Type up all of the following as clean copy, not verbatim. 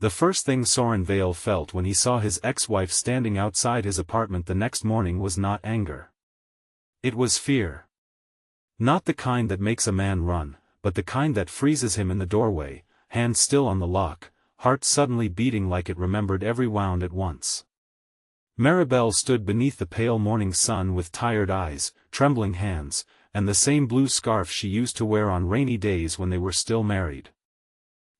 The first thing Sorin Vale felt when he saw his ex-wife standing outside his apartment the next morning was not anger. It was fear. Not the kind that makes a man run, but the kind that freezes him in the doorway, hand still on the lock, heart suddenly beating like it remembered every wound at once. Maribel stood beneath the pale morning sun with tired eyes, trembling hands, and the same blue scarf she used to wear on rainy days when they were still married.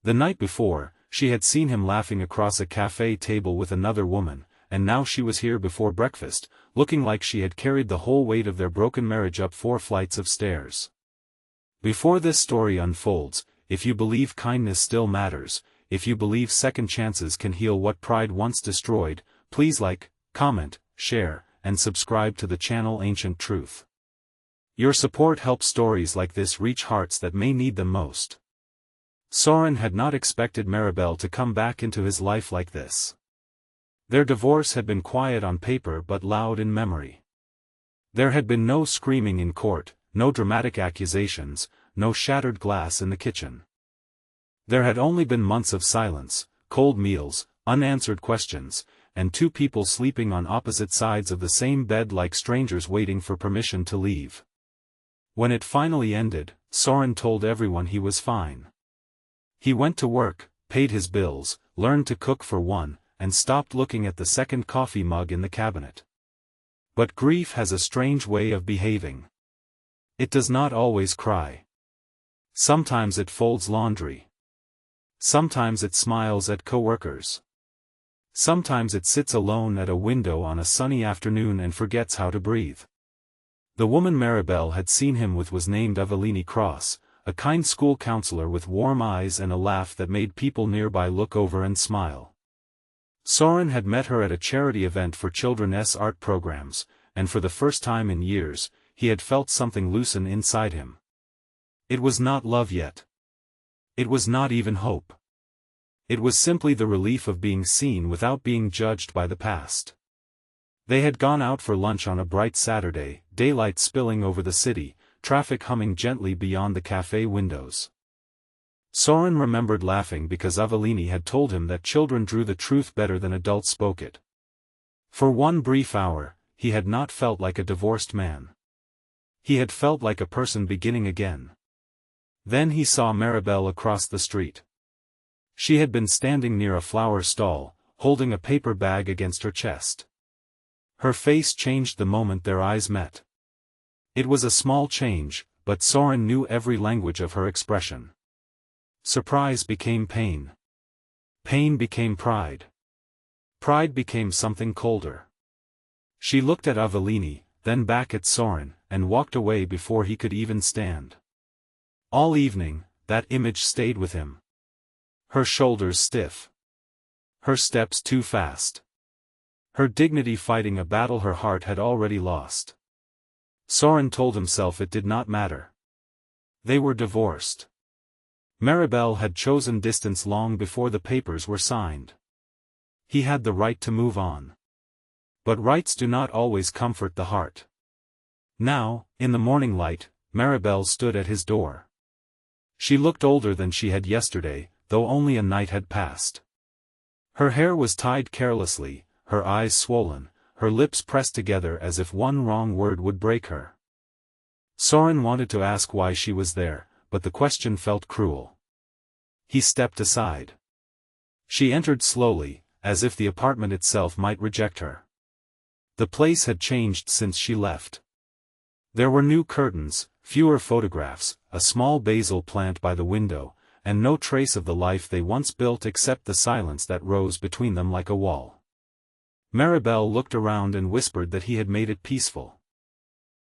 The night before, she had seen him laughing across a café table with another woman, and now she was here before breakfast, looking like she had carried the whole weight of their broken marriage up 4 flights of stairs. Before this story unfolds, if you believe kindness still matters, if you believe second chances can heal what pride once destroyed, please like, comment, share, and subscribe to the channel Ancient Truth. Your support helps stories like this reach hearts that may need them most. Sorin had not expected Maribel to come back into his life like this. Their divorce had been quiet on paper but loud in memory. There had been no screaming in court, no dramatic accusations, no shattered glass in the kitchen. There had only been months of silence, cold meals, unanswered questions, and 2 people sleeping on opposite sides of the same bed like strangers waiting for permission to leave. When it finally ended, Sorin told everyone he was fine. He went to work, paid his bills, learned to cook for one, and stopped looking at the second coffee mug in the cabinet. But grief has a strange way of behaving. It does not always cry. Sometimes it folds laundry. Sometimes it smiles at coworkers. Sometimes it sits alone at a window on a sunny afternoon and forgets how to breathe. The woman Maribel had seen him with was named Avellini Cross, a kind school counselor with warm eyes and a laugh that made people nearby look over and smile. Sorin had met her at a charity event for children's art programs, and for the first time in years, he had felt something loosen inside him. It was not love yet. It was not even hope. It was simply the relief of being seen without being judged by the past. They had gone out for lunch on a bright Saturday, daylight spilling over the city, traffic humming gently beyond the cafe windows. Sorin remembered laughing because Avellini had told him that children drew the truth better than adults spoke it. For one brief hour, he had not felt like a divorced man. He had felt like a person beginning again. Then he saw Maribel across the street. She had been standing near a flower stall, holding a paper bag against her chest. Her face changed the moment their eyes met. It was a small change, but Sorin knew every language of her expression. Surprise became pain. Pain became pride. Pride became something colder. She looked at Avellini, then back at Sorin, and walked away before he could even stand. All evening, that image stayed with him. Her shoulders stiff. Her steps too fast. Her dignity fighting a battle her heart had already lost. Sorin told himself it did not matter. They were divorced. Maribel had chosen distance long before the papers were signed. He had the right to move on. But rights do not always comfort the heart. Now, in the morning light, Maribel stood at his door. She looked older than she had yesterday, though only a night had passed. Her hair was tied carelessly, her eyes swollen, her lips pressed together as if one wrong word would break her. Sorin wanted to ask why she was there, but the question felt cruel. He stepped aside. She entered slowly, as if the apartment itself might reject her. The place had changed since she left. There were new curtains, fewer photographs, a small basil plant by the window, and no trace of the life they once built except the silence that rose between them like a wall. Maribel looked around and whispered that he had made it peaceful.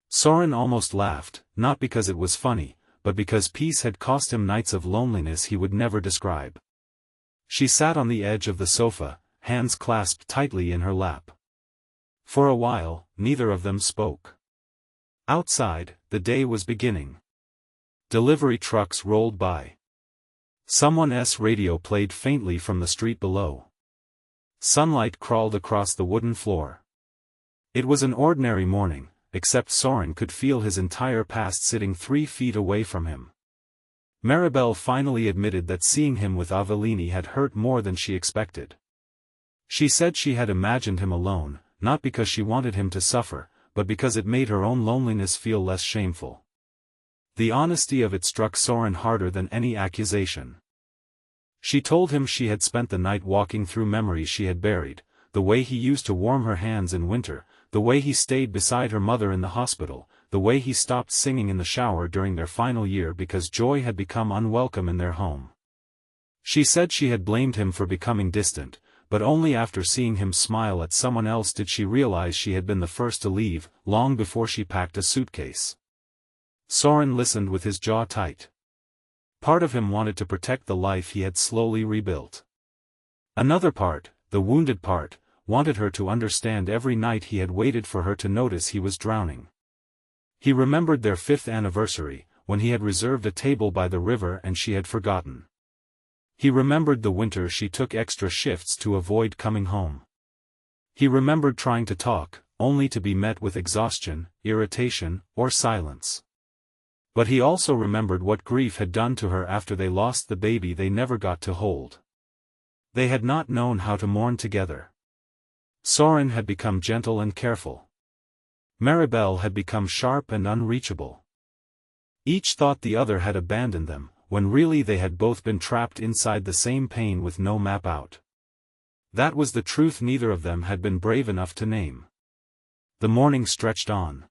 Sorin almost laughed, not because it was funny, but because peace had cost him nights of loneliness he would never describe. She sat on the edge of the sofa, hands clasped tightly in her lap. For a while, neither of them spoke. Outside, the day was beginning. Delivery trucks rolled by. Someone's radio played faintly from the street below. Sunlight crawled across the wooden floor. It was an ordinary morning, except Sorin could feel his entire past sitting 3 feet away from him. Maribel finally admitted that seeing him with Avellini had hurt more than she expected. She said she had imagined him alone, not because she wanted him to suffer, but because it made her own loneliness feel less shameful. The honesty of it struck Sorin harder than any accusation. She told him she had spent the night walking through memories she had buried, the way he used to warm her hands in winter, the way he stayed beside her mother in the hospital, the way he stopped singing in the shower during their final year because joy had become unwelcome in their home. She said she had blamed him for becoming distant, but only after seeing him smile at someone else did she realize she had been the first to leave, long before she packed a suitcase. Sorin listened with his jaw tight. Part of him wanted to protect the life he had slowly rebuilt. Another part, the wounded part, wanted her to understand every night he had waited for her to notice he was drowning. He remembered their 5th anniversary, when he had reserved a table by the river and she had forgotten. He remembered the winter she took extra shifts to avoid coming home. He remembered trying to talk, only to be met with exhaustion, irritation, or silence. But he also remembered what grief had done to her after they lost the baby they never got to hold. They had not known how to mourn together. Sorin had become gentle and careful. Maribel had become sharp and unreachable. Each thought the other had abandoned them, when really they had both been trapped inside the same pain with no map out. That was the truth neither of them had been brave enough to name. The morning stretched on.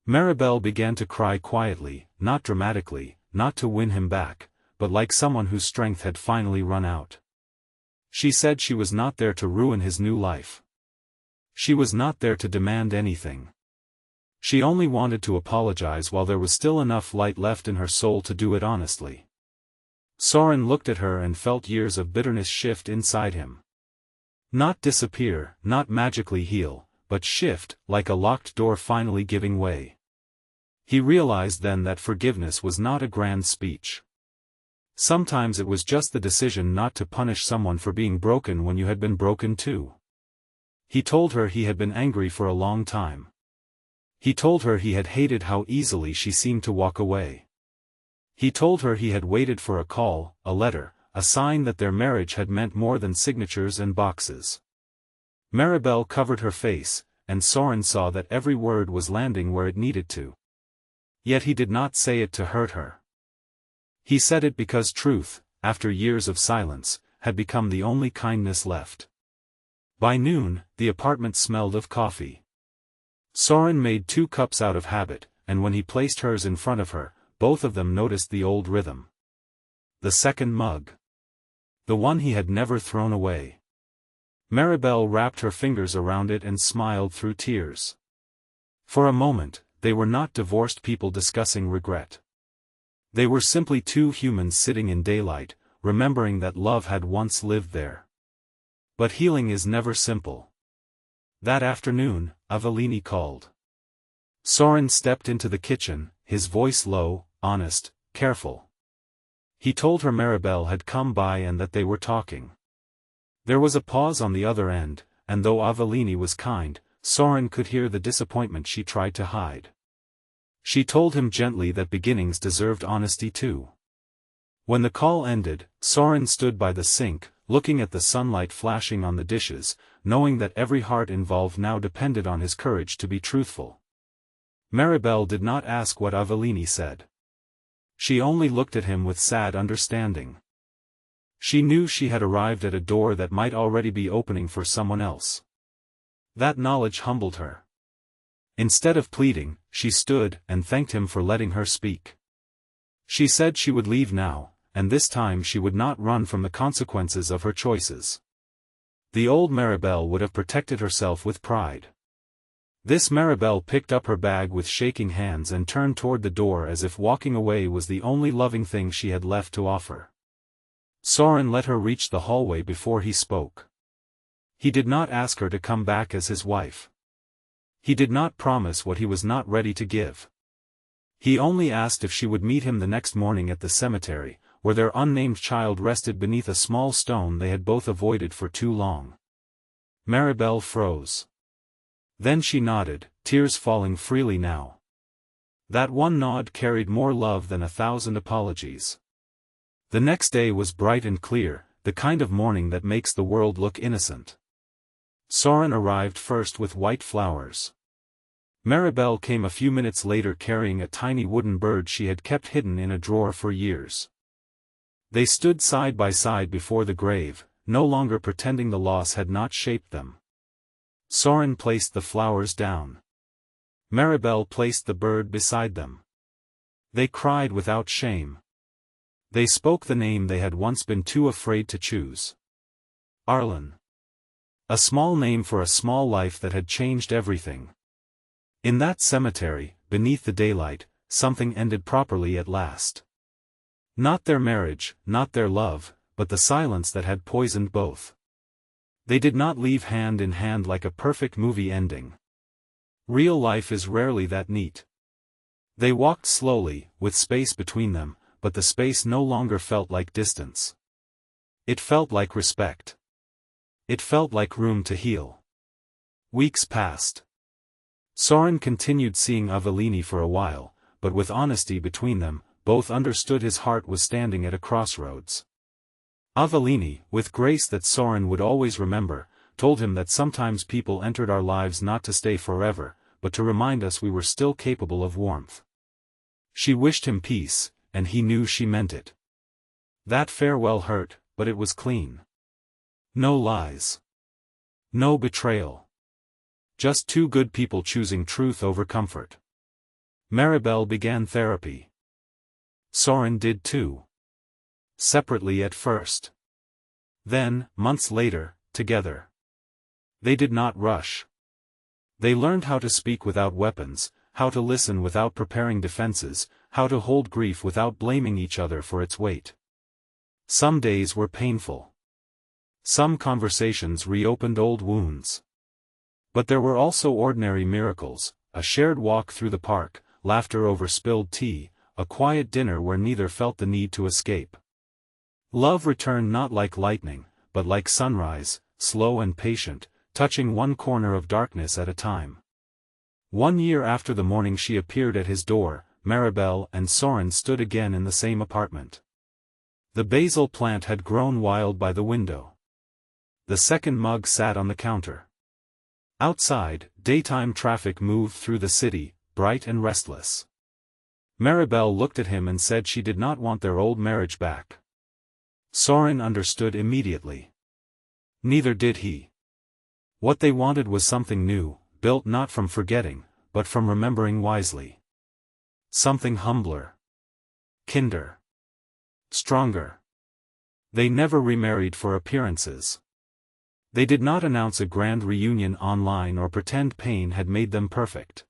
Maribel began to cry quietly, not dramatically, not to win him back, but like someone whose strength had finally run out. She said she was not there to ruin his new life. She was not there to demand anything. She only wanted to apologize while there was still enough light left in her soul to do it honestly. Sorin looked at her and felt years of bitterness shift inside him. Not disappear, not magically heal, but shift, like a locked door finally giving way. He realized then that forgiveness was not a grand speech. Sometimes it was just the decision not to punish someone for being broken when you had been broken too. He told her he had been angry for a long time. He told her he had hated how easily she seemed to walk away. He told her he had waited for a call, a letter, a sign that their marriage had meant more than signatures and boxes. Maribel covered her face, and Sorin saw that every word was landing where it needed to. Yet he did not say it to hurt her. He said it because truth, after years of silence, had become the only kindness left. By noon, the apartment smelled of coffee. Sorin made 2 cups out of habit, and when he placed hers in front of her, both of them noticed the old rhythm. The second mug. The one he had never thrown away. Maribel wrapped her fingers around it and smiled through tears. For a moment, they were not divorced people discussing regret. They were simply 2 humans sitting in daylight, remembering that love had once lived there. But healing is never simple. That afternoon, Avellini called. Sorin stepped into the kitchen, his voice low, honest, careful. He told her Maribel had come by and that they were talking. There was a pause on the other end, and though Avellini was kind, Sorin could hear the disappointment she tried to hide. She told him gently that beginnings deserved honesty too. When the call ended, Sorin stood by the sink, looking at the sunlight flashing on the dishes, knowing that every heart involved now depended on his courage to be truthful. Maribel did not ask what Avellini said. She only looked at him with sad understanding. She knew she had arrived at a door that might already be opening for someone else. That knowledge humbled her. Instead of pleading, she stood and thanked him for letting her speak. She said she would leave now, and this time she would not run from the consequences of her choices. The old Maribel would have protected herself with pride. This Maribel picked up her bag with shaking hands and turned toward the door as if walking away was the only loving thing she had left to offer. Sorin let her reach the hallway before he spoke. He did not ask her to come back as his wife. He did not promise what he was not ready to give. He only asked if she would meet him the next morning at the cemetery, where their unnamed child rested beneath a small stone they had both avoided for too long. Maribel froze. Then she nodded, tears falling freely now. That one nod carried more love than 1,000 apologies. The next day was bright and clear, the kind of morning that makes the world look innocent. Sorin arrived first with white flowers. Maribel came a few minutes later carrying a tiny wooden bird she had kept hidden in a drawer for years. They stood side by side before the grave, no longer pretending the loss had not shaped them. Sorin placed the flowers down. Maribel placed the bird beside them. They cried without shame. They spoke the name they had once been too afraid to choose. Arlen. A small name for a small life that had changed everything. In that cemetery, beneath the daylight, something ended properly at last. Not their marriage, not their love, but the silence that had poisoned both. They did not leave hand in hand like a perfect movie ending. Real life is rarely that neat. They walked slowly, with space between them, but the space no longer felt like distance. It felt like respect. It felt like room to heal. Weeks passed. Sorin continued seeing Avellini for a while, but with honesty between them, both understood his heart was standing at a crossroads. Avellini, with grace that Sorin would always remember, told him that sometimes people entered our lives not to stay forever, but to remind us we were still capable of warmth. She wished him peace, and he knew she meant it. That farewell hurt, but it was clean. No lies. No betrayal. Just two good people choosing truth over comfort. Maribel began therapy. Sorin did too. Separately at first. Then, months later, together. They did not rush. They learned how to speak without weapons, how to listen without preparing defenses, how to hold grief without blaming each other for its weight. Some days were painful. Some conversations reopened old wounds. But there were also ordinary miracles, a shared walk through the park, laughter over spilled tea, a quiet dinner where neither felt the need to escape. Love returned not like lightning, but like sunrise, slow and patient, touching one corner of darkness at a time. 1 year after the morning she appeared at his door, Maribel and Sorin stood again in the same apartment. The basil plant had grown wild by the window. The second mug sat on the counter. Outside, daytime traffic moved through the city, bright and restless. Maribel looked at him and said she did not want their old marriage back. Sorin understood immediately. Neither did he. What they wanted was something new, built not from forgetting, but from remembering wisely. Something humbler. Kinder. Stronger. They never remarried for appearances. They did not announce a grand reunion online or pretend pain had made them perfect.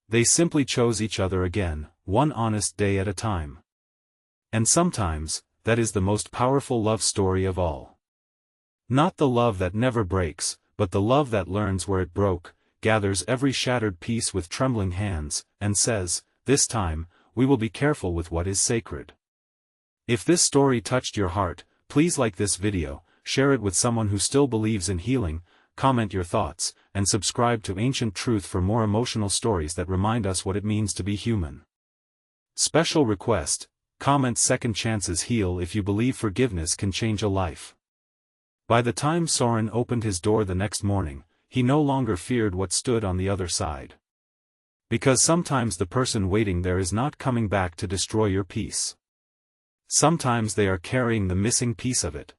They simply chose each other again, one honest day at a time. And sometimes, that is the most powerful love story of all. Not the love that never breaks, but the love that learns where it broke, gathers every shattered piece with trembling hands, and says, "This time, we will be careful with what is sacred." If this story touched your heart, please like this video, share it with someone who still believes in healing, comment your thoughts, and subscribe to Ancient Truth for more emotional stories that remind us what it means to be human. Special request, comment "Second chances heal" if you believe forgiveness can change a life. By the time Sorin opened his door the next morning, he no longer feared what stood on the other side. Because sometimes the person waiting there is not coming back to destroy your peace. Sometimes they are carrying the missing piece of it.